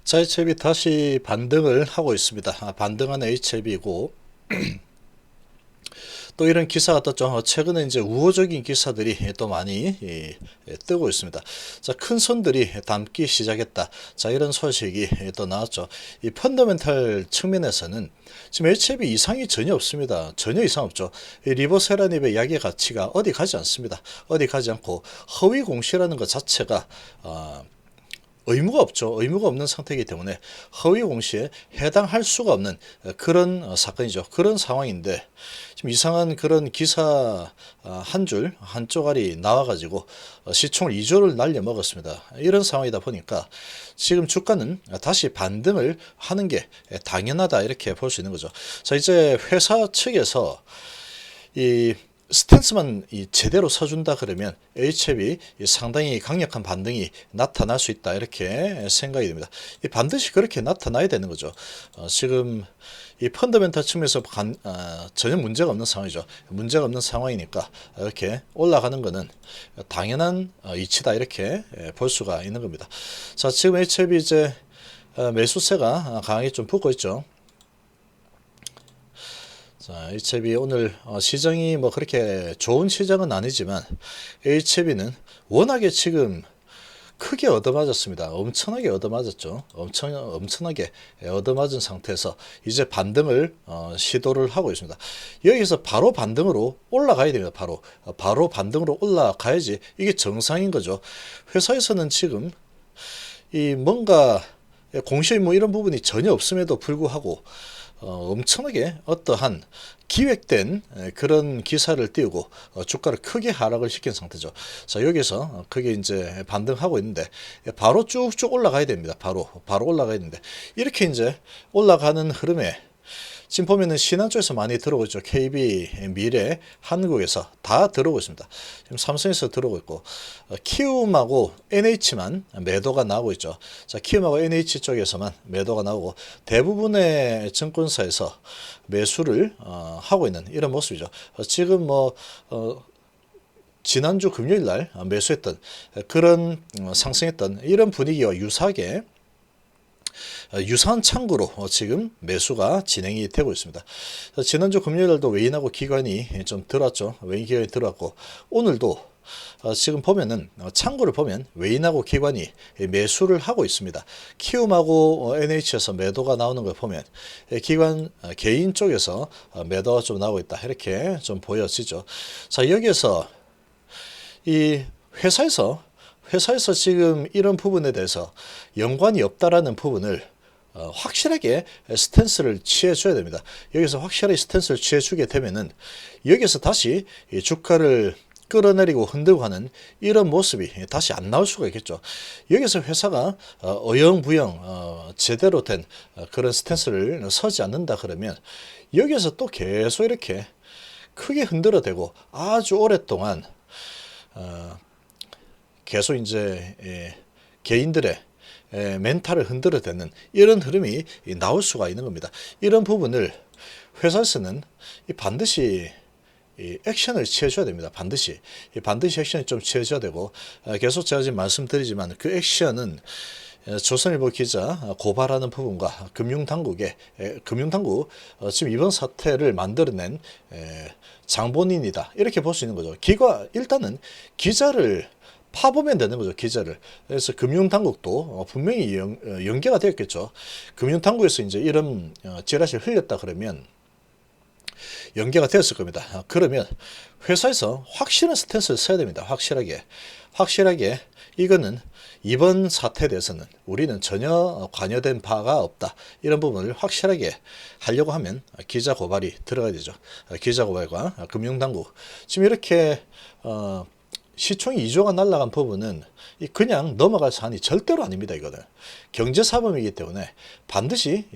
자, HLB 다시 반등을 하고 있습니다. 반등한 HLB고 또 이런 기사가 떴죠. 최근에 이제 우호적인 기사들이 또 많이 뜨고 있습니다. 자, 큰 손들이 담기 시작했다. 자, 이런 소식이 또 나왔죠. 이 펀더멘탈 측면에서는 지금 HLB 이상이 전혀 없습니다. 전혀 이상 없죠. 이 리보세라닙의 약의 가치가 어디 가지 않습니다. 어디 가지 않고 허위 공시라는 것 자체가 의무가 없죠. 의무가 없는 상태이기 때문에 허위 공시에 해당할 수가 없는 그런 사건이죠. 그런 상황인데 지금 이상한 그런 기사 한 줄, 한 쪼가리 나와가지고 시총을 2조를 날려먹었습니다. 이런 상황이다 보니까 지금 주가는 다시 반등을 하는 게 당연하다 이렇게 볼 수 있는 거죠. 자, 이제 회사 측에서 이 스탠스만 제대로 서준다 그러면 HLB 상당히 강력한 반등이 나타날 수 있다 이렇게 생각이 됩니다. 반드시 그렇게 나타나야 되는 거죠. 지금 이 펀더멘탈 측면에서 전혀 문제가 없는 상황이죠. 문제가 없는 상황이니까 이렇게 올라가는 것은 당연한 이치다 이렇게 볼 수가 있는 겁니다. 자, 지금 HLB 이제 매수세가 강하게 좀 붙고 있죠. 자, HLB 오늘 시장이 뭐 그렇게 좋은 시장은 아니지만 HLB는 워낙에 지금 크게 얻어맞았습니다. 엄청나게 얻어맞았죠. 엄청나게 얻어맞은 상태에서 이제 반등을 시도를 하고 있습니다. 여기서 바로 반등으로 올라가야 됩니다. 바로 반등으로 올라가야지 이게 정상인 거죠. 회사에서는 지금 이 뭔가 공시 뭐 이런 부분이 전혀 없음에도 불구하고 엄청나게 어떠한 기획된 그런 기사를 띄우고 주가를 크게 하락을 시킨 상태죠. 자, 여기서 크게 이제 반등하고 있는데 바로 쭉쭉 올라가야 됩니다. 바로 올라가야 되는데 이렇게 이제 올라가는 흐름에 지금 보면은 신한 쪽에서 많이 들어오고 있죠. KB, 미래, 한국에서 다 들어오고 있습니다. 지금 삼성에서 들어오고 있고 키움하고 NH만 매도가 나오고 있죠. 자, 키움하고 NH 쪽에서만 매도가 나오고 대부분의 증권사에서 매수를 하고 있는 이런 모습이죠. 지금 뭐 지난주 금요일 날 매수했던 그런 상승했던 이런 분위기와 유사하게 유사한 창구로 지금 매수가 진행이 되고 있습니다. 지난주 금요일날도 외인하고 기관이 좀 들어왔죠. 외인 기관이 들어왔고 오늘도 지금 보면은 창구를 보면 외인하고 기관이 매수를 하고 있습니다. 키움하고 NH에서 매도가 나오는 걸 보면 기관 개인 쪽에서 매도가 좀 나오고 있다 이렇게 좀 보여지죠. 자, 여기에서 이 회사에서 지금 이런 부분에 대해서 연관이 없다라는 부분을 확실하게 스탠스를 취해줘야 됩니다. 여기서 확실하게 스탠스를 취해주게 되면은 여기서 다시 주가를 끌어내리고 흔들고 하는 이런 모습이 다시 안 나올 수가 있겠죠. 여기서 회사가 어영부영 제대로 된 그런 스탠스를 서지 않는다 그러면 여기서 또 계속 이렇게 크게 흔들어대고 아주 오랫동안 계속 이제 개인들의 멘탈을 흔들어대는 이런 흐름이 나올 수가 있는 겁니다. 이런 부분을 회사에서는 반드시 액션을 취해줘야 됩니다. 반드시 액션이 좀 취해줘야 되고 계속 제가 지금 말씀드리지만 그 액션은 조선일보 기자 고발하는 부분과 금융당국 지금 이번 사태를 만들어낸 장본인이다 이렇게 볼 수 있는 거죠. 일단은 기자를 파보면 되는 거죠. 기자를. 그래서 금융당국도 분명히 연계가 되었겠죠. 금융당국에서 이제 이런 찌라시를 흘렸다 그러면 연계가 되었을 겁니다. 그러면 회사에서 확실한 스탠스를 써야 됩니다. 확실하게 이거는 이번 사태에 대해서는 우리는 전혀 관여된 바가 없다. 이런 부분을 확실하게 하려고 하면 기자 고발이 들어가야 되죠. 기자 고발과 금융당국. 지금 이렇게 시총이 2조가 날아간 부분은 그냥 넘어갈 사안이 절대로 아닙니다. 이거는 경제사범이기 때문에 반드시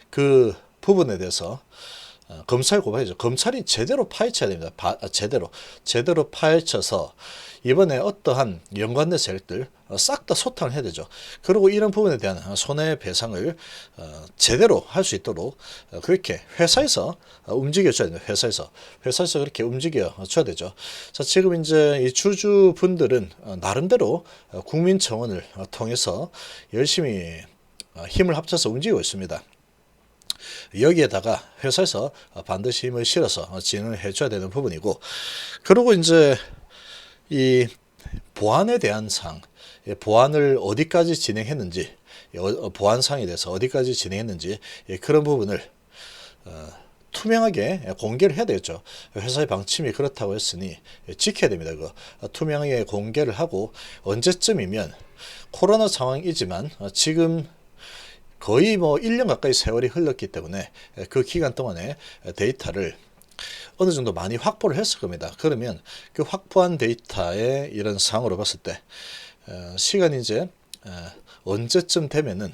그 부분에 대해서 검찰 고발이죠. 검찰이 제대로 파헤쳐야 됩니다. 제대로 파헤쳐서 이번에 어떠한 연관된 세력들 싹 다 소탕을 해야 되죠. 그리고 이런 부분에 대한 손해배상을 제대로 할 수 있도록 그렇게 회사에서 움직여줘야 됩니다. 회사에서 그렇게 움직여줘야 되죠. 자, 지금 이제 이 주주분들은 나름대로 국민청원을 통해서 열심히 힘을 합쳐서 움직이고 있습니다. 여기에다가 회사에서 반드시 힘을 실어서 진행을 해줘야 되는 부분이고, 그리고 이제 이 보안에 대한 사항, 보안을 어디까지 진행했는지, 보안상에 대해서 어디까지 진행했는지, 그런 부분을 투명하게 공개를 해야 되겠죠. 회사의 방침이 그렇다고 했으니 지켜야 됩니다. 그거 투명하게 공개를 하고, 언제쯤이면 코로나 상황이지만 지금 거의 뭐 1년 가까이 세월이 흘렀기 때문에 그 기간 동안에 데이터를 어느 정도 많이 확보를 했을 겁니다. 그러면 그 확보한 데이터의 이런 상으로 봤을 때 시간이 이제 언제쯤 되면은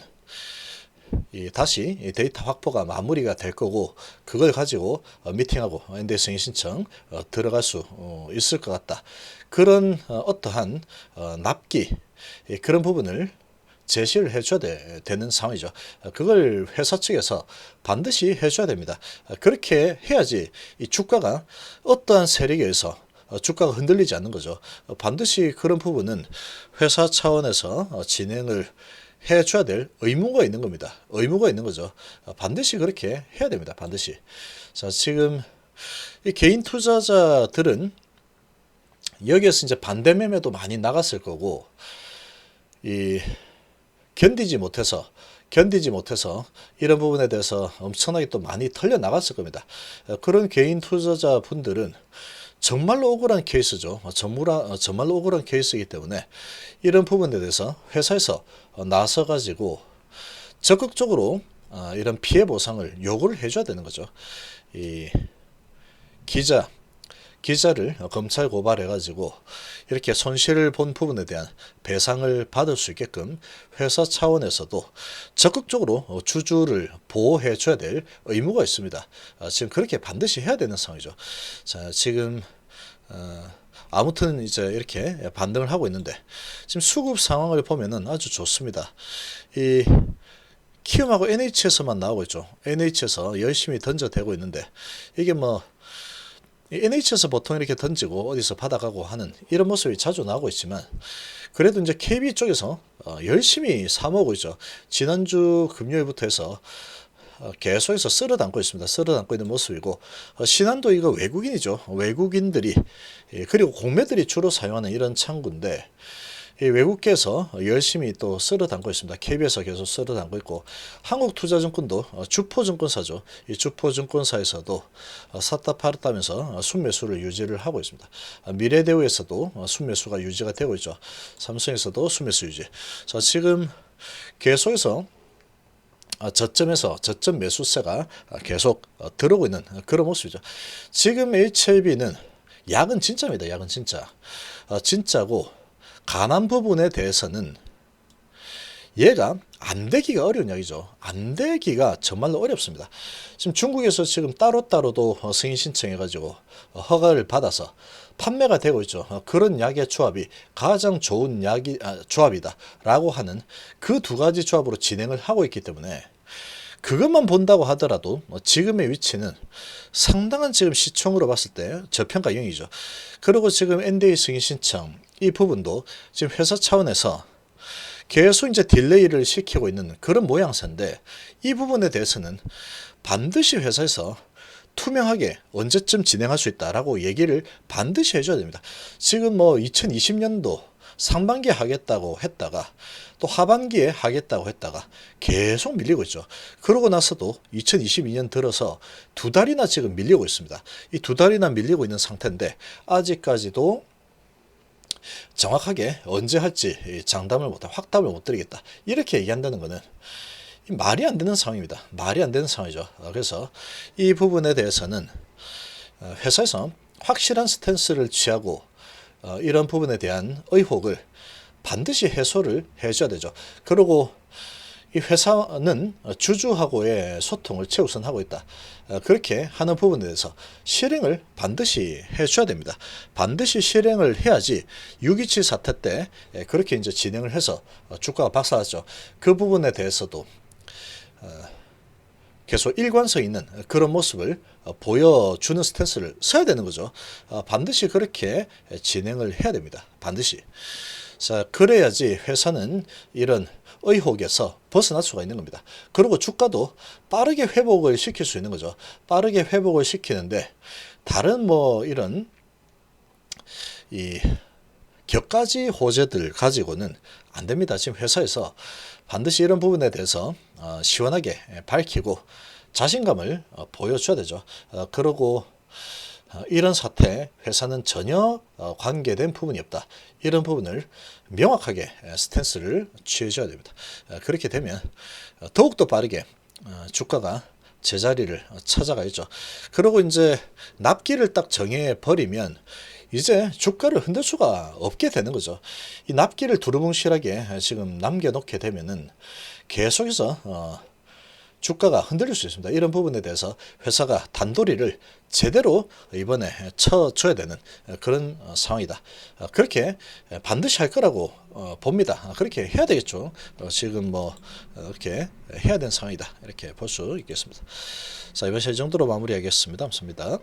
다시 데이터 확보가 마무리가 될 거고, 그걸 가지고 미팅하고 NDA 승인 신청 들어갈 수 있을 것 같다. 그런 어떠한 납기, 그런 부분을 제시를 해줘야 되는 상황이죠. 그걸 회사 측에서 반드시 해줘야 됩니다. 그렇게 해야지 이 주가가 어떠한 세력에 의해서 주가가 흔들리지 않는 거죠. 반드시 그런 부분은 회사 차원에서 진행을 해줘야 될 의무가 있는 겁니다. 의무가 있는 거죠. 반드시 그렇게 해야 됩니다. 반드시. 자, 지금 이 개인 투자자들은 여기에서 이제 반대 매매도 많이 나갔을 거고, 견디지 못해서 이런 부분에 대해서 엄청나게 또 많이 털려 나갔을 겁니다. 그런 개인 투자자 분들은 정말로 억울한 케이스죠. 정말로 억울한 케이스이기 때문에 이런 부분에 대해서 회사에서 나서 가지고 적극적으로 이런 피해 보상을 요구를 해줘야 되는 거죠. 이 기자를 검찰 고발해가지고 이렇게 손실을 본 부분에 대한 배상을 받을 수 있게끔 회사 차원에서도 적극적으로 주주를 보호해줘야 될 의무가 있습니다. 지금 그렇게 반드시 해야 되는 상황이죠. 자, 지금 아무튼 이제 이렇게 반등을 하고 있는데, 지금 수급 상황을 보면은 아주 좋습니다. 이 키움하고 NH에서만 나오고 있죠. NH에서 열심히 던져대고 있는데, 이게 뭐 NH에서 보통 이렇게 던지고 어디서 받아가고 하는 이런 모습이 자주 나오고 있지만, 그래도 이제 KB 쪽에서 열심히 사모으고 있죠. 지난주 금요일부터 해서 계속해서 쓸어 담고 있습니다. 쓸어 담고 있는 모습이고, 신한도 이거 외국인이죠. 외국인들이, 그리고 공매들이 주로 사용하는 이런 창구인데, 이 외국계에서 열심히 또 쓸어 담고 있습니다. KB에서 계속 쓸어 담고 있고, 한국투자증권도 주포증권사죠. 이 주포증권사에서도 샀다 팔았다면서 순매수를 유지를 하고 있습니다. 미래대우에서도 순매수가 유지가 되고 있죠. 삼성에서도 순매수 유지. 자, 지금 계속해서 저점에서 저점 매수세가 계속 들어오고 있는 그런 모습이죠. 지금 HLB는 약은 진짜입니다. 약은 진짜. 진짜고, 가난 부분에 대해서는 얘가 안 되기가 어려운 약이죠. 안 되기가 정말로 어렵습니다. 지금 중국에서 지금 따로따로도 승인 신청해가지고 허가를 받아서 판매가 되고 있죠. 그런 약의 조합이 가장 좋은 조합이다 라고 하는 그 두 가지 조합으로 진행을 하고 있기 때문에, 그것만 본다고 하더라도 지금의 위치는 상당한 지금 시총으로 봤을 때 저평가형이죠. 그리고 지금 NDA 승인 신청 이 부분도 지금 회사 차원에서 계속 이제 딜레이를 시키고 있는 그런 모양새인데, 이 부분에 대해서는 반드시 회사에서 투명하게 언제쯤 진행할 수 있다라고 얘기를 반드시 해줘야 됩니다. 지금 뭐 2020년도 상반기에 하겠다고 했다가 또 하반기에 하겠다고 했다가 계속 밀리고 있죠. 그러고 나서도 2022년 들어서 두 달이나 지금 밀리고 있습니다. 이 두 달이나 밀리고 있는 상태인데, 아직까지도 정확하게 언제 할지 확답을 못 드리겠다, 이렇게 얘기한다는 것은 말이 안 되는 상황입니다. 말이 안 되는 상황이죠. 그래서 이 부분에 대해서는 회사에서 확실한 스탠스를 취하고 이런 부분에 대한 의혹을 반드시 해소를 해줘야 되죠. 그리고 이 회사는 주주하고의 소통을 최우선하고 있다. 그렇게 하는 부분에 대해서 실행을 반드시 해줘야 됩니다. 반드시 실행을 해야지 6.27 사태 때 그렇게 이제 진행을 해서 주가가 박살났죠. 그 부분에 대해서도 계속 일관성 있는 그런 모습을 보여주는 스탠스를 써야 되는 거죠. 반드시 그렇게 진행을 해야 됩니다. 반드시. 자, 그래야지 회사는 이런 의혹에서 벗어날 수가 있는 겁니다. 그리고 주가도 빠르게 회복을 시킬 수 있는 거죠. 빠르게 회복을 시키는데 다른 뭐 이런 이 격가지 호재들 가지고는 안 됩니다. 지금 회사에서 반드시 이런 부분에 대해서 시원하게 밝히고 자신감을 보여줘야 되죠. 그리고 이런 사태 회사는 전혀 관계된 부분이 없다. 이런 부분을 명확하게 스탠스를 취해줘야 됩니다. 그렇게 되면 더욱더 빠르게 주가가 제자리를 찾아가야죠. 그리고 이제 납기를 딱 정해 버리면 이제 주가를 흔들 수가 없게 되는 거죠. 이 납기를 두루뭉실하게 지금 남겨놓게 되면은 계속해서 주가가 흔들릴 수 있습니다. 이런 부분에 대해서 회사가 단도리를 제대로 이번에 쳐줘야 되는 그런 상황이다. 그렇게 반드시 할 거라고 봅니다. 그렇게 해야 되겠죠. 지금 뭐 이렇게 해야 되는 상황이다. 이렇게 볼 수 있겠습니다. 자, 이번 시간 이 정도로 마무리하겠습니다. 감사합니다.